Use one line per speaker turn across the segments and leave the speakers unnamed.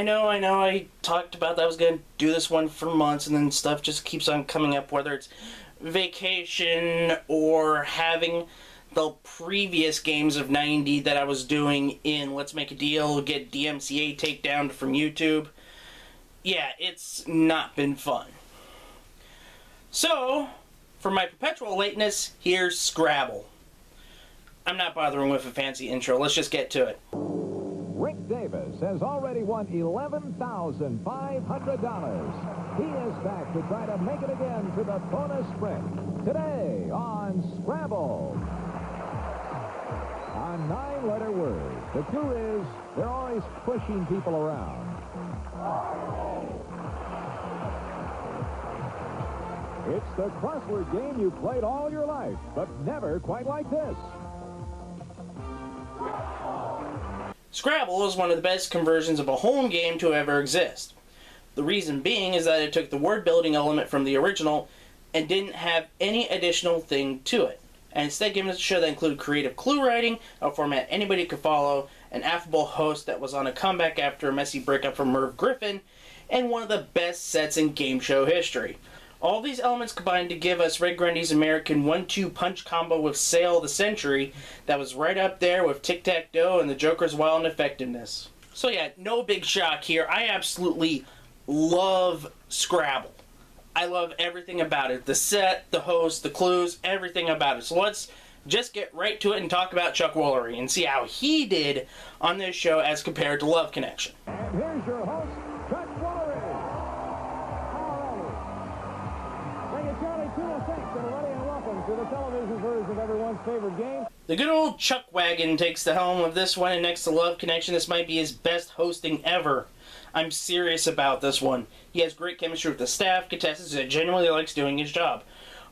I know, I talked about that I was going to do this one for months, and then stuff just keeps on coming up, whether it's vacation or having the previous games of 90 that I was doing in Let's Make a Deal, get DMCA takedown from YouTube. Yeah, it's not been fun. So, for my perpetual lateness, here's Scrabble. I'm not bothering with a fancy intro, let's just get to it.
Rick Davis has already won $11,500. He is back to try to make it again to the bonus sprint. Today on Scrabble. A 9-letter word. The clue is they're always pushing people around. It's the crossword game you played all your life, but never quite like this.
Scrabble is one of the best conversions of a home game to ever exist. The reason being is that it took the word building element from the original and didn't have any additional thing to it, and instead gave us a show that included creative clue writing, a format anybody could follow, an affable host that was on a comeback after a messy breakup from Merv Griffin, and one of the best sets in game show history. All these elements combined to give us Red Grundy's American 1-2 punch combo with Sale of the Century that was right up there with Tic-Tac-Toe and the Joker's wild effectiveness. So yeah, no big shock here. I absolutely love Scrabble. I love everything about it. The set, the host, the clues, everything about it. So let's just get right to it and talk about Chuck Woolery and see how he did on this show as compared to Love Connection.
And here's your host, Chuck Woolery. To the television version of everyone's favorite game.
The good old Chuck Wagon takes the helm of this one, and next to Love Connection, this might be his best hosting ever. I'm serious about this one. He has great chemistry with the staff, contestants, and genuinely likes doing his job.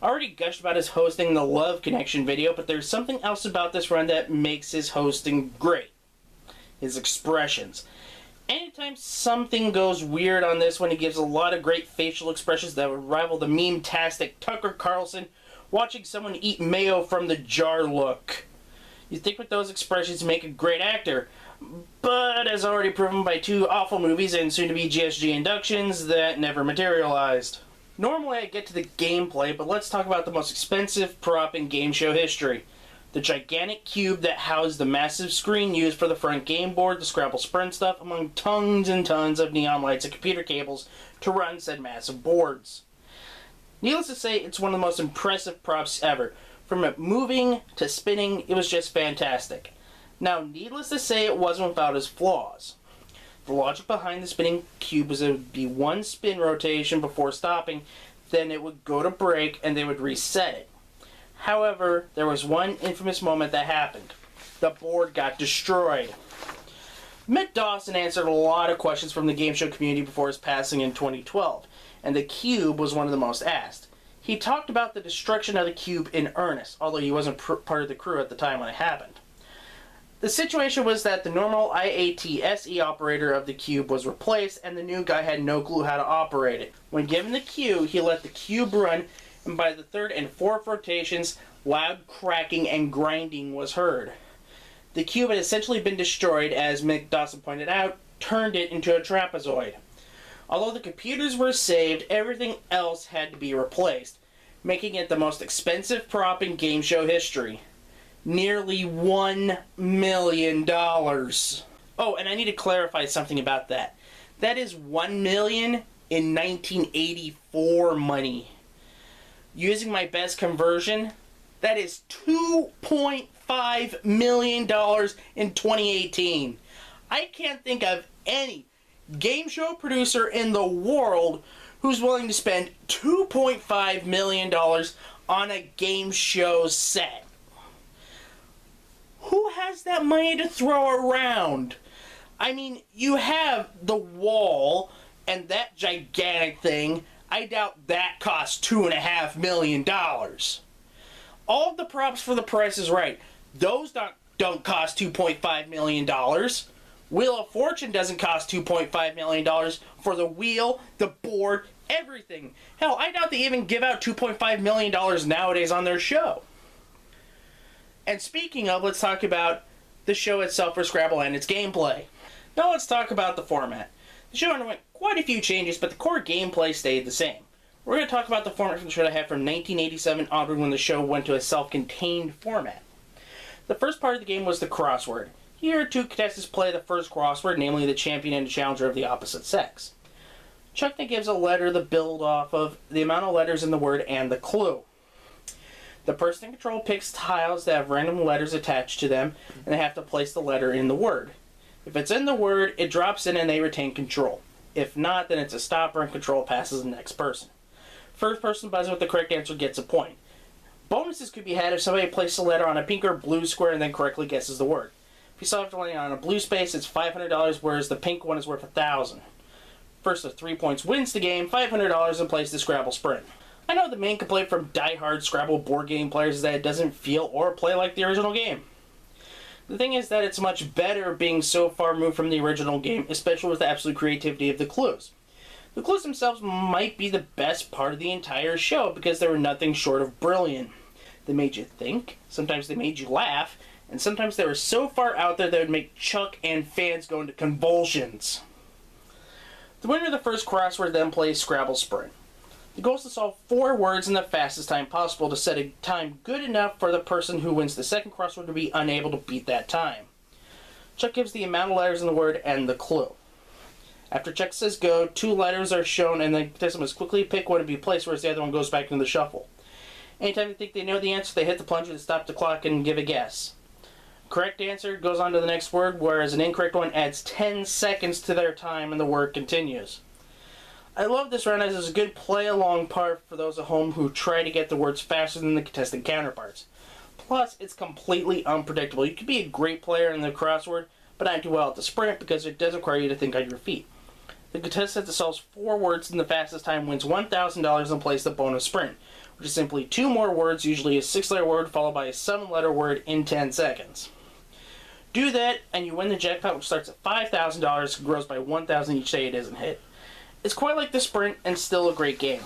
I already gushed about his hosting the Love Connection video, but there's something else about this run that makes his hosting great. His expressions. Anytime something goes weird on this one, he gives a lot of great facial expressions that would rival the meme-tastic Tucker Carlson watching someone eat mayo from the jar look. You'd think with those expressions make a great actor, but as already proven by 2 awful movies and soon-to-be GSG inductions, that never materialized. Normally I get to the gameplay, but let's talk about the most expensive prop in game show history. The gigantic cube that housed the massive screen used for the front game board, the Scrabble Sprint stuff, among tons and tons of neon lights and computer cables to run said massive boards. Needless to say, it's one of the most impressive props ever. From it moving to spinning, it was just fantastic. Now, needless to say, it wasn't without its flaws. The logic behind the spinning cube was it would be 1 spin rotation before stopping, then it would go to break, and they would reset it. However, there was one infamous moment that happened. The board got destroyed. Mitt Dawson answered a lot of questions from the game show community before his passing in 2012. And the cube was one of the most asked. He talked about the destruction of the cube in earnest, although he wasn't part of the crew at the time when it happened. The situation was that the normal IATSE operator of the cube was replaced, and the new guy had no clue how to operate it. When given the cue, he let the cube run, and by the 3rd and 4th rotations, loud cracking and grinding was heard. The cube had essentially been destroyed, as Mick Dawson pointed out, turned it into a trapezoid. Although the computers were saved, everything else had to be replaced, making it the most expensive prop in game show history. Nearly $1 million. Oh, and I need to clarify something about that. That is $1 million in 1984 money. Using my best conversion, that is $2.5 million in 2018. I can't think of any game show producer in the world who's willing to spend $2.5 million on a game show set. Who has that money to throw around? I mean, you have the wall and that gigantic thing. I doubt that cost $2.5 million. All of the props for The Price is Right, those don't cost $2.5 million. Wheel of Fortune doesn't cost $2.5 million for the wheel, the board, everything. Hell, I doubt they even give out $2.5 million nowadays on their show. And speaking of, let's talk about the show itself for Scrabble and its gameplay. Now let's talk about the format. The show underwent quite a few changes, but the core gameplay stayed the same. We're going to talk about the format for the show that I had from 1987 onward when the show went to a self-contained format. The first part of the game was the crossword. Here, two contestants play the first crossword, namely the champion and the challenger of the opposite sex. Chuck then gives a letter to build off of the amount of letters in the word and the clue. The person in control picks tiles that have random letters attached to them, and they have to place the letter in the word. If it's in the word, it drops in and they retain control. If not, then it's a stopper and control passes to the next person. First person buzzing with the correct answer gets a point. Bonuses could be had if somebody places a letter on a pink or blue square and then correctly guesses the word. If you saw it landing on a blue space, it's $500, whereas the pink one is worth $1,000. First of 3 points wins the game, $500, and plays the Scrabble Sprint. I know the main complaint from die-hard Scrabble board game players is that it doesn't feel or play like the original game. The thing is that it's much better being so far removed from the original game, especially with the absolute creativity of the clues. The clues themselves might be the best part of the entire show because they were nothing short of brilliant. They made you think, sometimes they made you laugh, and sometimes they were so far out there they would make Chuck and fans go into convulsions. The winner of the first crossword then plays Scrabble Sprint. The goal is to solve 4 words in the fastest time possible to set a time good enough for the person who wins the second crossword to be unable to beat that time. Chuck gives the amount of letters in the word and the clue. After Chuck says go, 2 letters are shown and the contestant must quickly pick one to be placed, whereas the other one goes back into the shuffle. Anytime they think they know the answer, they hit the plunger to stop the clock and give a guess. Correct answer goes on to the next word, whereas an incorrect one adds 10 seconds to their time and the word continues. I love this round as it's a good play-along part for those at home who try to get the words faster than the contestant counterparts. Plus, it's completely unpredictable. You could be a great player in the crossword, but not do well at the sprint because it does require you to think on your feet. The contestant that solves 4 words in the fastest time wins $1,000 and plays the bonus sprint, which is simply 2 more words, usually a 6-letter word followed by a 7-letter word in 10 seconds. Do that, and you win the jackpot, which starts at $5,000 and grows by $1,000 each day it isn't hit. It's quite like the sprint and still a great game.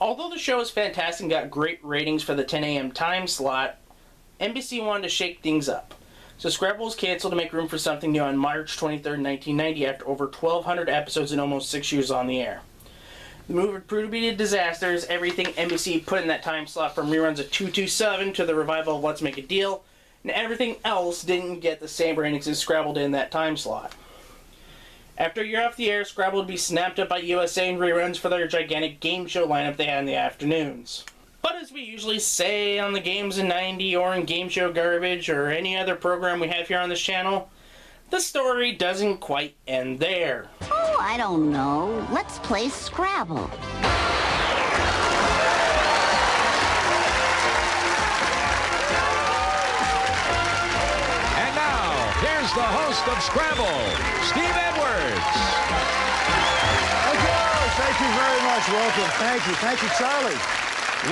Although the show is fantastic and got great ratings for the 10 a.m. time slot, NBC wanted to shake things up. So Scrabble was canceled to make room for something new on March 23, 1990 after over 1,200 episodes and almost 6 years on the air. The move would prove to be a disaster as everything NBC put in that time slot from reruns of 227 to the revival of Let's Make a Deal, and everything else didn't get the same ratings as Scrabble did in that time slot. After a year off the air, Scrabble would be snapped up by USA in reruns for their gigantic game show lineup they had in the afternoons. But as we usually say on the Games in 90 or in Game Show Garbage or any other program we have here on this channel, the story doesn't quite end there.
Oh, I don't know. Let's play Scrabble.
And now, here's the host of Scrabble, Steve Edwards.
Thank you very much. Welcome. Thank you. Thank you, Charlie.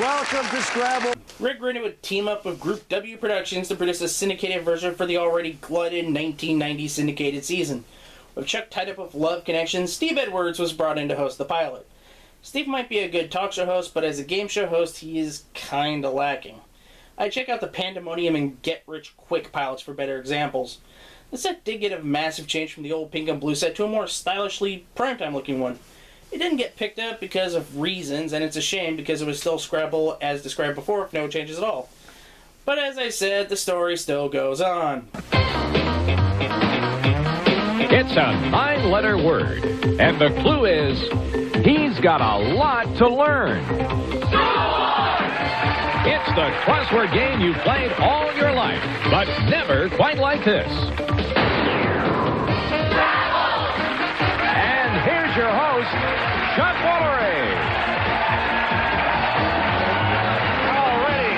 Welcome to Scrabble.
Rick Grinnell would team up with Group W Productions to produce a syndicated version for the already glutted 1990 syndicated season. With Chuck tied up with Love Connections, Steve Edwards was brought in to host the pilot. Steve might be a good talk show host, but as a game show host, he is kinda lacking. I'd check out the Pandemonium and Get Rich Quick pilots for better examples. The set did get a massive change from the old pink and blue set to a more stylishly primetime looking one. It didn't get picked up because of reasons, and it's a shame because it was still Scrabble as described before with no changes at all. But as I said, the story still goes on.
It's a 9-letter word, and the clue is, he's got a lot to learn. It's the crossword game you've played all your life, but never quite like this. And here's your host, Chuck Woolery.
Alrighty.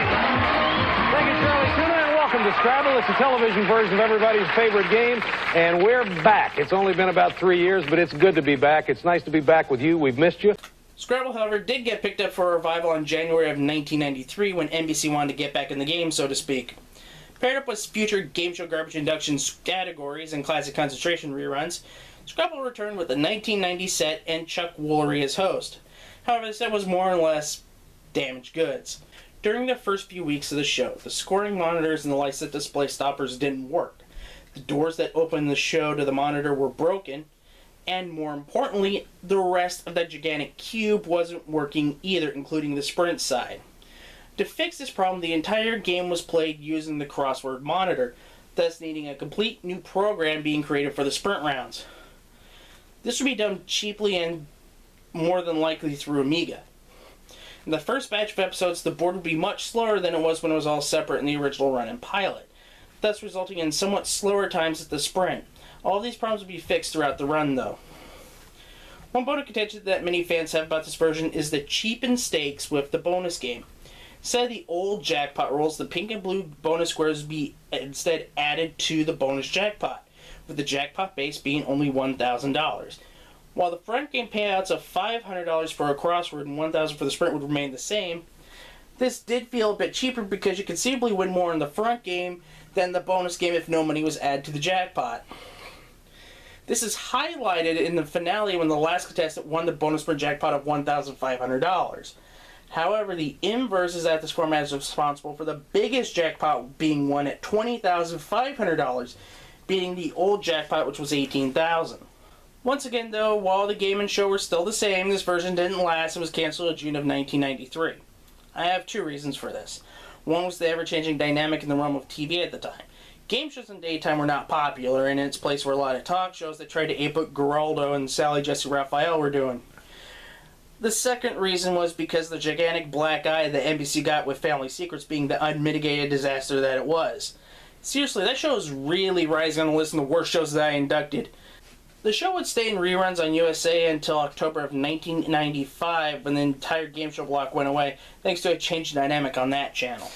Thank you, Charlie Tuna, and welcome to Scrabble. It's a television version of everybody's favorite game, and we're back. It's only been about 3 years, but it's good to be back. It's nice to be back with you. We've missed you.
Scrabble, however, did get picked up for a revival in January of 1993 when NBC wanted to get back in the game, so to speak. Paired up with future Game Show Garbage Inductions categories and Classic Concentration reruns, Scrabble returned with the 1990 set and Chuck Woolery as host. However, the set was more or less damaged goods. During the first few weeks of the show, the scoring monitors and the lights that display stoppers didn't work. The doors that opened the show to the monitor were broken, And more importantly, the rest of the gigantic cube wasn't working either, including the sprint side. To fix this problem, the entire game was played using the Crossword monitor, thus needing a complete new program being created for the sprint rounds. This would be done cheaply and more than likely through Amiga. In the first batch of episodes, the board would be much slower than it was when it was all separate in the original run and pilot, thus resulting in somewhat slower times at the sprint. All of these problems would be fixed throughout the run, though. One bone of contention that many fans have about this version is the cheapened stakes with the bonus game. Instead of the old jackpot rules, the pink and blue bonus squares would be instead added to the bonus jackpot, with the jackpot base being only $1,000. While the front game payouts of $500 for a crossword and $1,000 for the sprint would remain the same, this did feel a bit cheaper because you conceivably win more in the front game than the bonus game if no money was added to the jackpot. This is highlighted in the finale when the last contestant won the bonus sprint jackpot of $1,500. However, the inverse is that this format is responsible for the biggest jackpot being won at $20,500, beating the old jackpot, which was $18,000. Once again, though, while the game and show were still the same, this version didn't last and was canceled in June of 1993. I have two reasons for this. One was the ever-changing dynamic in the realm of TV at the time. Game shows in daytime were not popular, and in its place were a lot of talk shows that tried to ape what Geraldo and Sally Jesse Raphael were doing. The second reason was because of the gigantic black eye that NBC got with Family Secrets being the unmitigated disaster that it was. Seriously, that show is really rising on the list of the worst shows that I inducted. The show would stay in reruns on USA until October of 1995, when the entire game show block went away, thanks to a change in dynamic on that channel.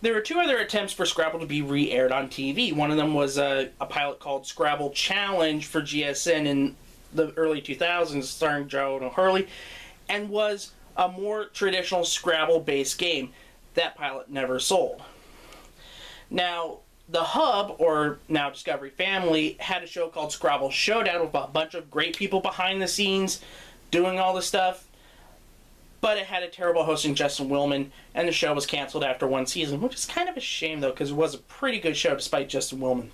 There were two other attempts for Scrabble to be re-aired on TV. One of them was a pilot called Scrabble Challenge for GSN in the early 2000s, starring Joe Hurley, and was a more traditional Scrabble-based game. That pilot never sold. Now, the Hub, or now Discovery Family, had a show called Scrabble Showdown with a bunch of great people behind the scenes doing all the stuff, but it had a terrible hosting Justin Willman, and the show was canceled after one season, which is kind of a shame, though, because it was a pretty good show despite Justin Willman.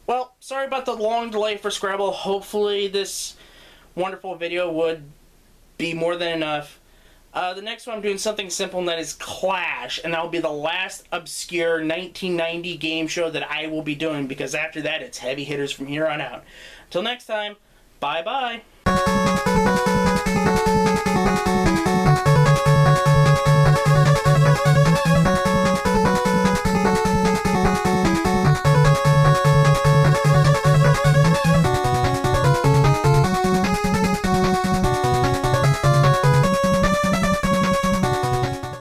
Well, sorry about the long delay for Scrabble. Hopefully this wonderful video would be more than enough. The next one I'm doing something simple, and that is Clash, and that will be the last obscure 1990 game show that I will be doing, because after that it's heavy hitters from here on out. Till next time, bye-bye.